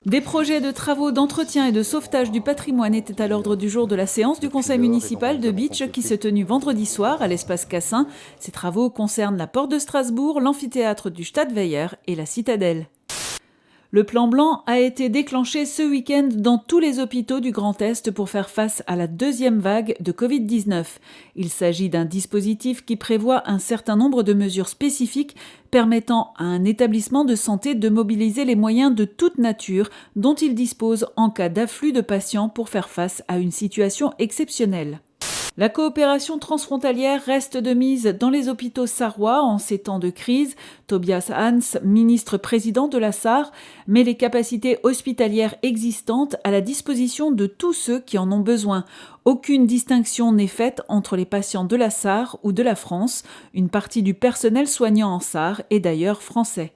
Des projets de travaux d'entretien et de sauvetage du patrimoine étaient à l'ordre du jour de la séance du conseil municipal de Bitche qui s'est tenue vendredi soir à l'espace Cassin. Ces travaux concernent la porte de Strasbourg, l'amphithéâtre du Stadtweiher et la citadelle. Le plan blanc a été déclenché ce week-end dans tous les hôpitaux du Grand Est pour faire face à la deuxième vague de Covid-19. Il s'agit d'un dispositif qui prévoit un certain nombre de mesures spécifiques permettant à un établissement de santé de mobiliser les moyens de toute nature dont il dispose en cas d'afflux de patients pour faire face à une situation exceptionnelle. La coopération transfrontalière reste de mise dans les hôpitaux sarrois en ces temps de crise. Tobias Hans, ministre-président de la Sarre, met les capacités hospitalières existantes à la disposition de tous ceux qui en ont besoin. Aucune distinction n'est faite entre les patients de la Sarre ou de la France. Une partie du personnel soignant en Sarre est d'ailleurs français.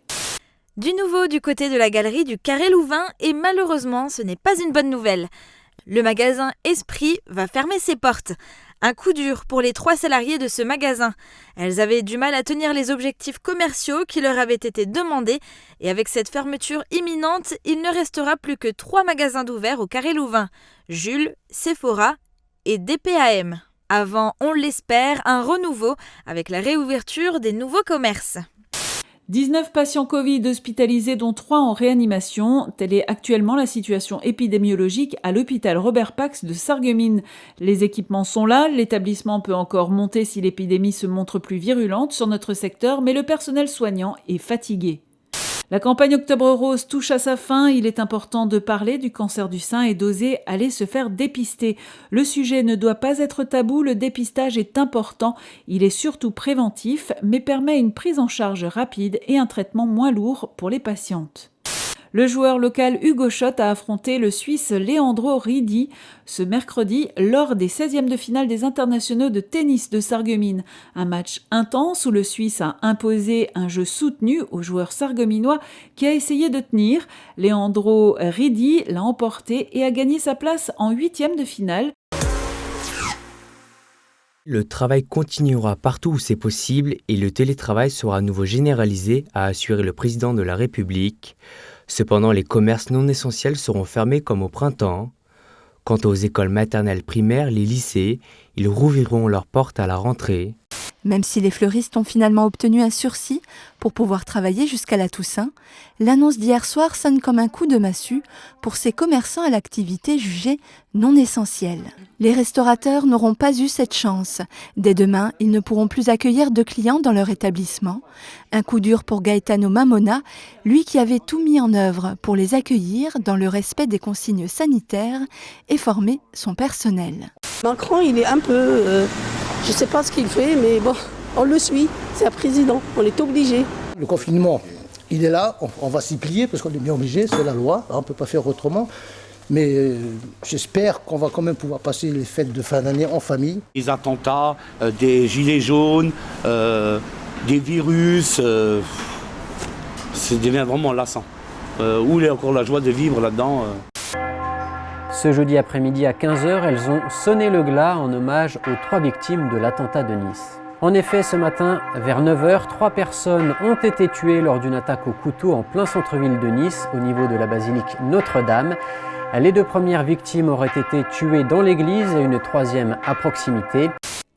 Du nouveau du côté de la galerie du Carré Louvain et malheureusement ce n'est pas une bonne nouvelle. Le magasin Esprit va fermer ses portes. Un coup dur pour les 3 salariés de ce magasin. Elles avaient du mal à tenir les objectifs commerciaux qui leur avaient été demandés et avec cette fermeture imminente, il ne restera plus que 3 magasins d'ouverts au Carré Louvain. Jules, Sephora et DPAM. Avant, on l'espère, un renouveau avec la réouverture des nouveaux commerces. 19 patients Covid hospitalisés dont 3 en réanimation. Telle est actuellement la situation épidémiologique à l'hôpital Robert Pax de Sarreguemines. Les équipements sont là, l'établissement peut encore monter si l'épidémie se montre plus virulente sur notre secteur, mais le personnel soignant est fatigué. La campagne Octobre Rose touche à sa fin. Il est important de parler du cancer du sein et d'oser aller se faire dépister. Le sujet ne doit pas être tabou, le dépistage est important. Il est surtout préventif, mais permet une prise en charge rapide et un traitement moins lourd pour les patientes. Le joueur local Hugo Schott a affronté le Suisse Leandro Ridi ce mercredi lors des 16e de finale des internationaux de tennis de Sarreguemines. Un match intense où le Suisse a imposé un jeu soutenu au joueur sarregueminois qui a essayé de tenir. Leandro Ridi l'a emporté et a gagné sa place en 8e de finale. Le travail continuera partout où c'est possible et le télétravail sera à nouveau généralisé, a assuré le président de la République. Cependant, les commerces non essentiels seront fermés comme au printemps. Quant aux écoles maternelles primaires, les lycées, ils rouvriront leurs portes à la rentrée. Même si les fleuristes ont finalement obtenu un sursis pour pouvoir travailler jusqu'à la Toussaint, l'annonce d'hier soir sonne comme un coup de massue pour ces commerçants à l'activité jugée non essentielle. Les restaurateurs n'auront pas eu cette chance. Dès demain, ils ne pourront plus accueillir de clients dans leur établissement. Un coup dur pour Gaetano Mamona, lui qui avait tout mis en œuvre pour les accueillir dans le respect des consignes sanitaires et former son personnel. Macron, il est un peu... je ne sais pas ce qu'il fait, mais bon, on le suit. C'est un président, on est obligé. Le confinement, il est là, on va s'y plier parce qu'on est bien obligé, c'est la loi, on ne peut pas faire autrement. Mais j'espère qu'on va quand même pouvoir passer les fêtes de fin d'année en famille. Des attentats, des gilets jaunes, des virus, ça devient vraiment lassant. Où est encore la joie de vivre là-dedans Ce jeudi après-midi à 15h, elles ont sonné le glas en hommage aux 3 victimes de l'attentat de Nice. En effet, ce matin, vers 9h, 3 personnes ont été tuées lors d'une attaque au couteau en plein centre-ville de Nice, au niveau de la basilique Notre-Dame. Les 2 premières victimes auraient été tuées dans l'église et une 3e à proximité.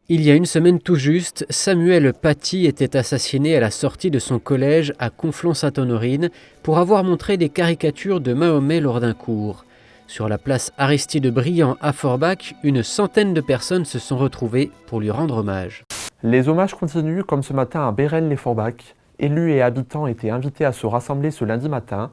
Il y a une semaine tout juste, Samuel Paty était assassiné à la sortie de son collège à Conflans-Sainte-Honorine pour avoir montré des caricatures de Mahomet lors d'un cours. Sur la place Aristide Briand à Forbach, une centaine de personnes se sont retrouvées pour lui rendre hommage. Les hommages continuent comme ce matin à Bérel-les-Forbach. Élus et habitants étaient invités à se rassembler ce lundi matin.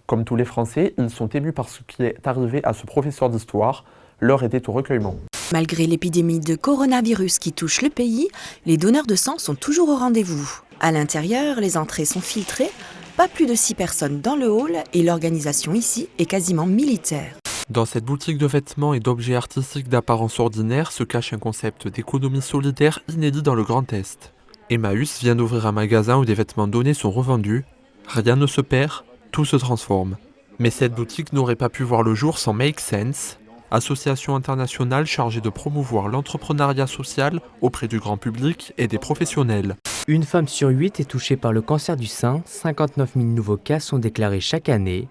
Comme tous les Français, ils sont émus par ce qui est arrivé à ce professeur d'histoire. L'heure était au recueillement. Malgré l'épidémie de coronavirus qui touche le pays, les donneurs de sang sont toujours au rendez-vous. À l'intérieur, les entrées sont filtrées, pas plus de 6 personnes dans le hall et l'organisation ici est quasiment militaire. Dans cette boutique de vêtements et d'objets artistiques d'apparence ordinaire se cache un concept d'économie solidaire inédit dans le Grand Est. Emmaüs vient d'ouvrir un magasin où des vêtements donnés sont revendus. Rien ne se perd, tout se transforme. Mais cette boutique n'aurait pas pu voir le jour sans Make Sense. association internationale chargée de promouvoir l'entrepreneuriat social auprès du grand public et des professionnels. Une femme sur 8 est touchée par le cancer du sein, 59 000 nouveaux cas sont déclarés chaque année.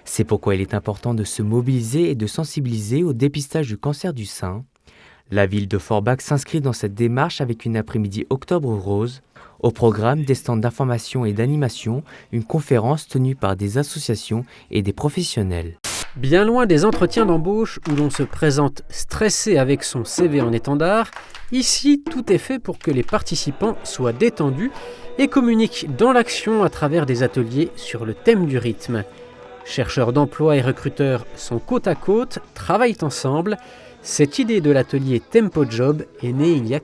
C'est pourquoi il est important de se mobiliser et de sensibiliser au dépistage du cancer du sein. La ville de Forbach s'inscrit dans cette démarche avec une après-midi Octobre Rose. Au programme, des stands d'information et d'animation, une conférence tenue par des associations et des professionnels. Bien loin des entretiens d'embauche où l'on se présente stressé avec son CV en étendard, ici tout est fait pour que les participants soient détendus et communiquent dans l'action à travers des ateliers sur le thème du rythme. Chercheurs d'emploi et recruteurs sont côte à côte, travaillent ensemble. Cette idée de l'atelier Tempo Job est née il y a